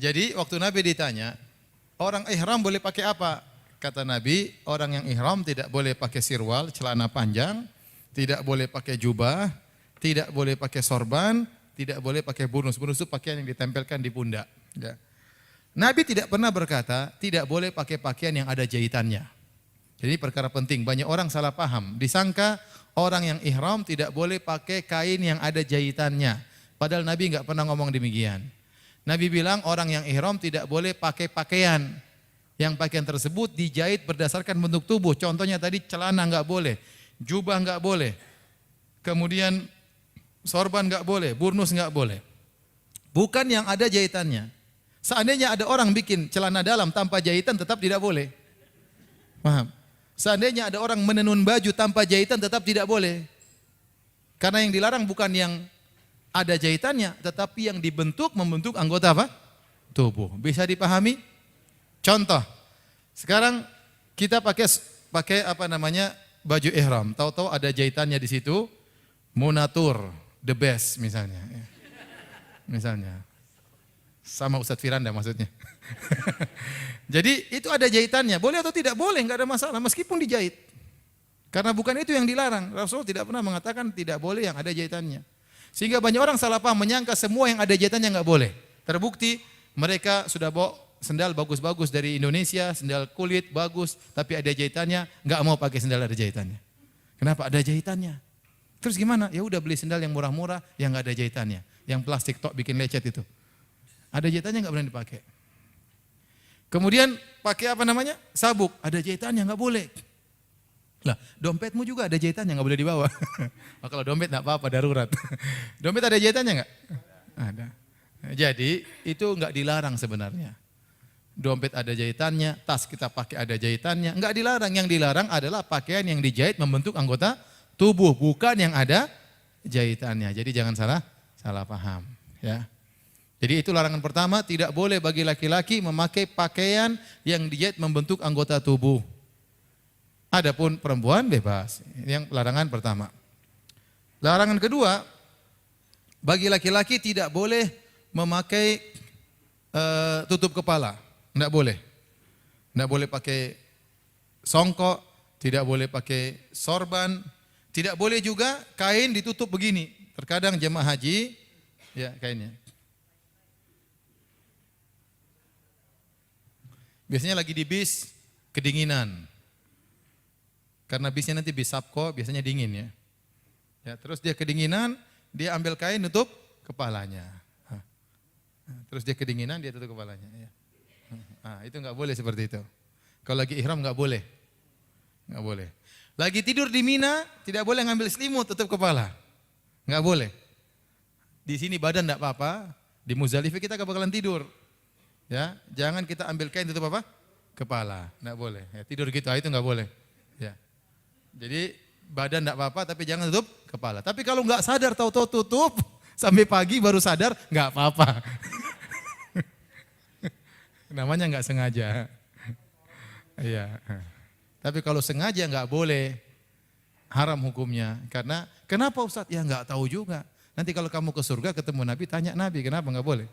Jadi waktu Nabi ditanya, orang ihram boleh pakai apa? Kata Nabi, orang yang ihram tidak boleh pakai sirwal, celana panjang, tidak boleh pakai jubah, tidak boleh pakai sorban, tidak boleh pakai burnus. Burnus itu pakaian yang ditempelkan di pundak. Ya. Nabi tidak pernah berkata, tidak boleh pakai pakaian yang ada jahitannya. Jadi perkara penting, banyak orang salah paham. Disangka orang yang ihram tidak boleh pakai kain yang ada jahitannya. Padahal Nabi enggak pernah ngomong demikian. Nabi bilang orang yang ihram tidak boleh pakai pakaian. Yang pakaian tersebut dijahit berdasarkan bentuk tubuh. Contohnya tadi celana enggak boleh, jubah enggak boleh. Kemudian sorban enggak boleh, burnus enggak boleh. Bukan yang ada jahitannya. Seandainya ada orang bikin celana dalam tanpa jahitan tetap tidak boleh. Paham? Seandainya ada orang menenun baju tanpa jahitan tetap tidak boleh. Karena yang dilarang bukan yang ada jahitannya, tetapi yang membentuk anggota apa? Tubuh. Bisa dipahami? Contoh, sekarang kita pakai apa namanya? Baju ihram. Tahu-tahu ada jahitannya di situ, Munatur, the best misalnya. Misalnya. Sama Ustadz Firanda maksudnya. Jadi itu ada jahitannya, boleh atau tidak boleh, enggak ada masalah meskipun dijahit. Karena bukan itu yang dilarang. Rasul tidak pernah mengatakan tidak boleh yang ada jahitannya. Sehingga banyak orang salah paham menyangka semua yang ada jahitannya enggak boleh. Terbukti mereka sudah bawa sendal bagus-bagus dari Indonesia, sendal kulit bagus, tapi ada jahitannya, enggak mau pakai sendal ada jahitannya. Kenapa? Ada jahitannya. Terus gimana? Ya udah beli sendal yang murah-murah yang enggak ada jahitannya, yang plastik tok bikin lecet itu. Ada jahitannya enggak boleh dipakai. Kemudian pakai apa namanya? Sabuk, ada jahitannya enggak boleh. Lah, dompetmu juga ada jahitannya enggak boleh dibawa. Oh, kalau dompet enggak apa-apa darurat. Dompet ada jahitannya enggak? Ada. Jadi itu enggak dilarang sebenarnya. Dompet ada jahitannya, tas kita pakai ada jahitannya, enggak dilarang. Yang dilarang adalah pakaian yang dijahit membentuk anggota tubuh, bukan yang ada jahitannya. Jadi jangan salah paham, ya. Jadi itu larangan pertama, tidak boleh bagi laki-laki memakai pakaian yang dijahit membentuk anggota tubuh. Adapun perempuan bebas. Yang larangan pertama. Larangan kedua, bagi laki-laki tidak boleh memakai tutup kepala. Tidak boleh. Tidak boleh pakai songkok, tidak boleh pakai sorban, tidak boleh juga kain ditutup begini. Terkadang jemaah haji, ya kainnya. Biasanya lagi di bis, kedinginan. Karena bisnya nanti bis Sabco, biasanya dingin ya. Ya, terus dia kedinginan, dia ambil kain nutup kepalanya. Terus dia kedinginan, dia tutup kepalanya. Ya. Itu enggak boleh seperti itu. Kalau lagi ihram enggak boleh. Enggak boleh. Lagi tidur di Mina, tidak boleh ngambil selimut tutup kepala. Enggak boleh. Di sini badan enggak apa-apa, di Muzdalifah kita enggak bakalan tidur. Ya, jangan kita ambil kain tutup apa? Kepala, enggak boleh. Ya, tidur gitu, itu enggak boleh. Ya. Jadi badan enggak apa-apa, tapi jangan tutup kepala. Tapi kalau enggak sadar, tahu-tahu tutup sampai pagi baru sadar, enggak apa-apa. Namanya enggak sengaja. Iya. Tapi kalau sengaja enggak boleh, haram hukumnya. Karena kenapa Ustaz? Ya enggak tahu juga. Nanti kalau kamu ke surga ketemu Nabi, tanya Nabi kenapa enggak boleh.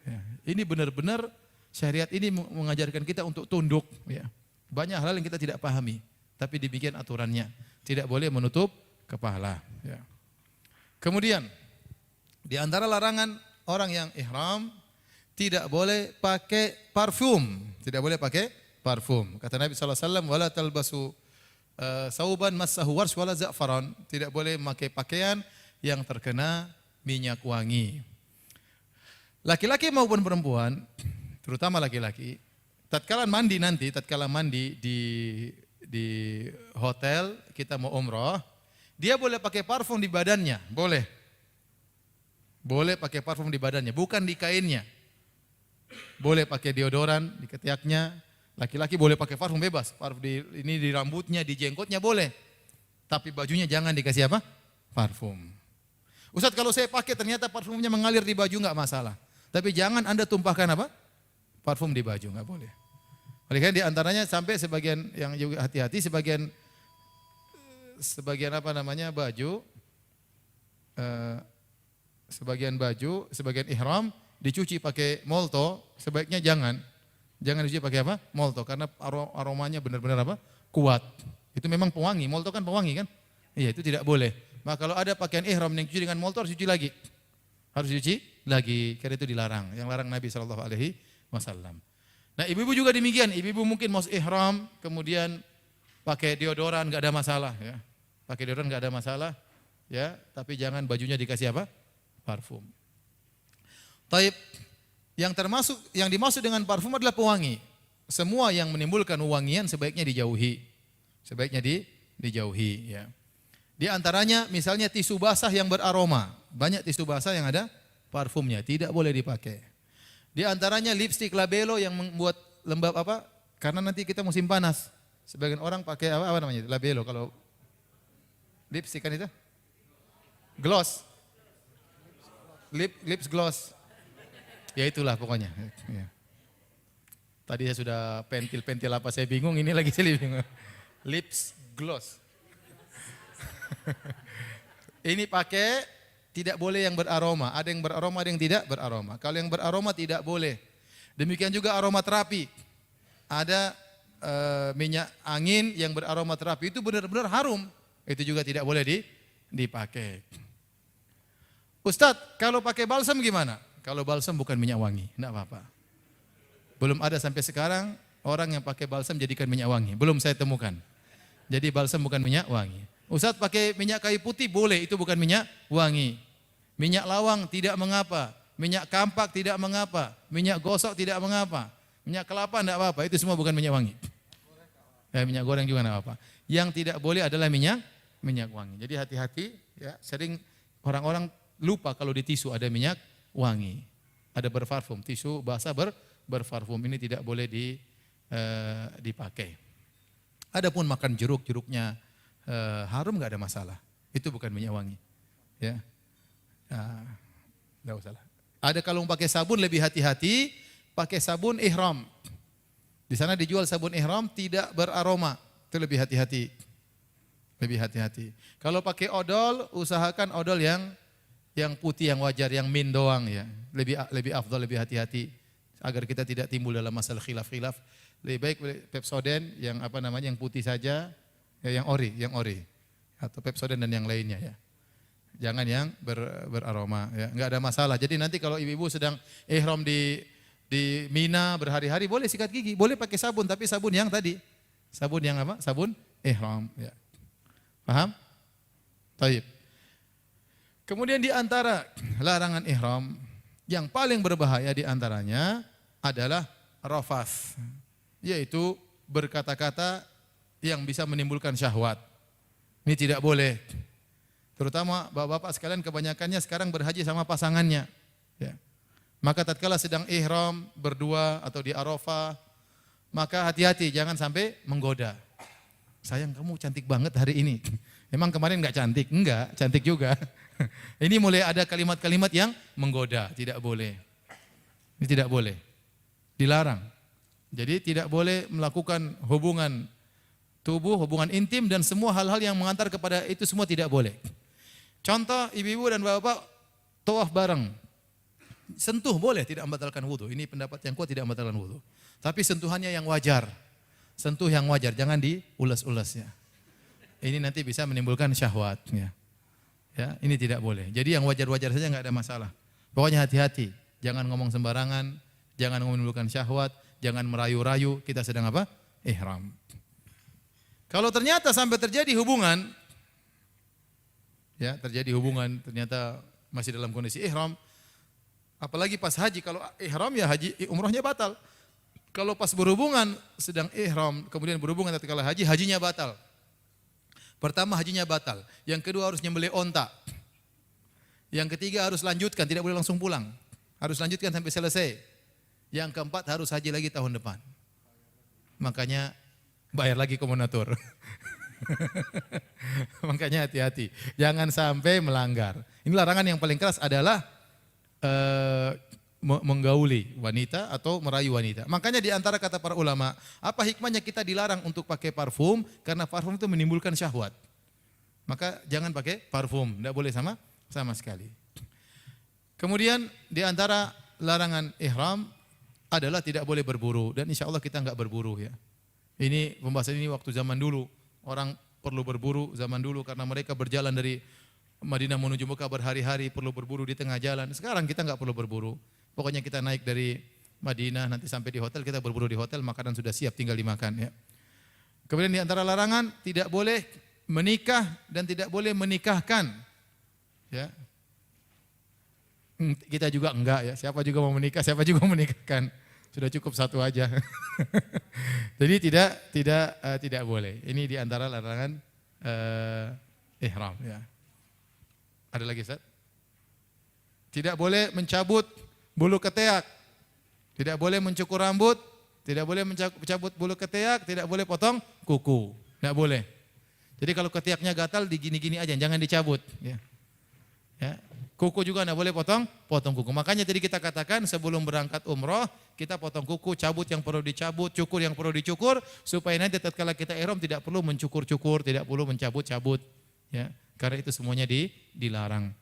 Ya, ini benar-benar syariat ini mengajarkan kita untuk tunduk. Ya. Banyak hal yang kita tidak pahami, tapi demikian aturannya. Tidak boleh menutup kepala. Ya. Kemudian, di antara larangan orang yang ihram, tidak boleh pakai parfum. Tidak boleh pakai parfum. Kata Nabi SAW, wala talbasu sauban massahu warsh wala za'faran. Tidak boleh memakai pakaian yang terkena minyak wangi. Laki-laki maupun perempuan, terutama laki-laki, tatkala mandi di hotel, kita mau umroh, dia boleh pakai parfum di badannya, boleh. Boleh pakai parfum di badannya, bukan di kainnya. Boleh pakai deodoran di ketiaknya, laki-laki boleh pakai parfum bebas, parfum di rambutnya, di jenggotnya boleh. Tapi bajunya jangan dikasih apa? Parfum. Ustaz, kalau saya pakai ternyata parfumnya mengalir di baju enggak masalah. Tapi jangan Anda tumpahkan apa? Parfum di baju, enggak boleh. Oleh karena di antaranya sampai sebagian yang juga hati-hati, sebagian apa namanya baju, sebagian ihram dicuci pakai molto, sebaiknya jangan. Jangan dicuci pakai apa? Molto, karena aromanya benar-benar apa? Kuat. Itu memang pewangi, molto kan pewangi kan? Iya, itu tidak boleh. Maka kalau ada pakaian ihram yang dicuci dengan molto harus cuci lagi. Harus cuci lagi, karena itu dilarang. Yang larang Nabi SAW. Nah, ibu-ibu juga demikian. Ibu-ibu mungkin mau ihram, kemudian pakai deodoran, nggak ada masalah. Ya. Pakai deodoran nggak ada masalah. Ya, tapi jangan bajunya dikasih apa? Parfum. Taib, yang dimaksud dengan parfum adalah pewangi. Semua yang menimbulkan wangian sebaiknya dijauhi. Sebaiknya dijauhi. Ya. Di antaranya misalnya tisu basah yang beraroma. Banyak tisu basah yang ada parfumnya, tidak boleh dipakai. Di antaranya lipstik labelo yang membuat lembab apa? Karena nanti kita musim panas. Sebagian orang pakai apa namanya? Labelo kalau lipstik kan itu? Gloss. Lips gloss. Ya itulah pokoknya. Ya. Tadi saya sudah pentil apa saya bingung, ini lagi saya bingung. Lips gloss. Ini pakai tidak boleh yang beraroma. Ada yang beraroma, ada yang tidak beraroma. Kalau yang beraroma tidak boleh. Demikian juga aroma terapi. Ada minyak angin yang beraroma terapi itu benar-benar harum. Itu juga tidak boleh dipakai. Ustadz, kalau pakai balsam gimana? Kalau balsam bukan minyak wangi, enggak apa-apa. Belum ada sampai sekarang orang yang pakai balsam jadikan minyak wangi. Belum saya temukan. Jadi balsam bukan minyak wangi. Ustadz pakai minyak kayu putih boleh, itu bukan minyak wangi. Minyak lawang tidak mengapa. Minyak kampak tidak mengapa. Minyak gosok tidak mengapa. Minyak kelapa enggak apa-apa, itu semua bukan minyak wangi. Minyak goreng juga enggak apa-apa. Yang tidak boleh adalah minyak wangi. Jadi hati-hati ya, sering orang-orang lupa kalau di tisu ada minyak wangi. Ada berparfum, tisu basah berparfum. Ini tidak boleh dipakai. Adapun makan jeruknya harum nggak ada masalah. Itu bukan minyak wangi. Ya, nggak usah lah. Ada kalau pakai sabun lebih hati-hati, pakai sabun ihram. Di sana dijual sabun ihram tidak beraroma. Itu lebih hati-hati. Lebih hati-hati. Kalau pakai odol, usahakan odol yang putih, yang wajar, yang min doang ya. Lebih afdal, lebih hati-hati agar kita tidak timbul dalam masalah khilaf-khilaf. Lebih baik Pepsodent yang yang putih saja, ya, yang ori atau Pepsodent dan yang lainnya ya. Jangan yang beraroma ya, enggak ada masalah. Jadi nanti kalau ibu-ibu sedang ihram di Mina berhari-hari boleh sikat gigi, boleh pakai sabun tapi sabun yang tadi. Sabun yang apa? Sabun ihram ya. Paham? Baik. Kemudian di antara larangan ihram yang paling berbahaya di antaranya adalah rafas, yaitu berkata-kata yang bisa menimbulkan syahwat. Ini tidak boleh. Terutama bapak-bapak sekalian kebanyakannya sekarang berhaji sama pasangannya. Ya. Maka tatkala sedang ihram berdua atau di Arafah, maka hati-hati jangan sampai menggoda. Sayang kamu cantik banget hari ini. Emang kemarin enggak cantik? Enggak, cantik juga. Ini mulai ada kalimat-kalimat yang menggoda, tidak boleh. Ini tidak boleh. Dilarang. Jadi tidak boleh melakukan hubungan tubuh, hubungan intim dan semua hal-hal yang mengantar kepada itu semua tidak boleh. Contoh ibu-ibu dan bapak tawaf bareng. Sentuh boleh, tidak membatalkan wudu. Ini pendapat yang kuat tidak membatalkan wudu. Tapi sentuhannya yang wajar. Sentuh yang wajar, jangan diulas-ulasnya. Ini nanti bisa menimbulkan syahwat. Ya, ini tidak boleh. Jadi yang wajar-wajar saja enggak ada masalah. Pokoknya hati-hati. Jangan ngomong sembarangan, jangan menimbulkan syahwat, jangan merayu-rayu. Kita sedang apa? Ihram. Kalau ternyata sampai terjadi hubungan, ya terjadi hubungan, ternyata masih dalam kondisi ihram, apalagi pas haji, kalau ihram ya haji, umrohnya batal. Kalau pas berhubungan sedang ihram, kemudian berhubungan tatkala haji, hajinya batal. Pertama hajinya batal, yang kedua harus nyembelih onta. Yang ketiga harus lanjutkan, tidak boleh langsung pulang. Harus lanjutkan sampai selesai. Yang keempat harus haji lagi tahun depan. Makanya bayar lagi komunator. Makanya hati-hati, jangan sampai melanggar. Ini larangan yang paling keras adalah menggauli wanita atau merayu wanita. Makanya di antara kata para ulama, apa hikmahnya kita dilarang untuk pakai parfum? Karena parfum itu menimbulkan syahwat. Maka jangan pakai parfum, tidak boleh sama sekali. Kemudian di antara larangan ihram adalah tidak boleh berburu, dan insya Allah kita enggak berburu ya. Ini pembahasan ini waktu zaman dulu. Orang perlu berburu zaman dulu karena mereka berjalan dari Madinah menuju Mekah berhari-hari, perlu berburu di tengah jalan. Sekarang kita enggak perlu berburu. Pokoknya kita naik dari Madinah, nanti sampai di hotel, kita berburu di hotel, makanan sudah siap, tinggal dimakan ya. Kemudian di antara larangan, tidak boleh menikah dan tidak boleh menikahkan. Ya. Kita juga enggak ya, siapa juga mau menikah, siapa juga mau menikahkan. Sudah cukup satu aja. Jadi tidak boleh. Ini di antara larangan ihram ya. Ada lagi Ustaz? Tidak boleh mencabut bulu ketiak. Tidak boleh mencukur rambut, tidak boleh mencabut bulu ketiak, tidak boleh potong kuku. Tidak boleh. Jadi kalau ketiaknya gatal digini-gini aja, jangan dicabut ya. Ya. Kuku juga tidak boleh potong kuku. Makanya tadi kita katakan sebelum berangkat umroh, kita potong kuku, cabut yang perlu dicabut, cukur yang perlu dicukur, supaya nanti tatkala kita ihram tidak perlu mencukur-cukur, tidak perlu mencabut-cabut. Ya. Karena itu semuanya dilarang.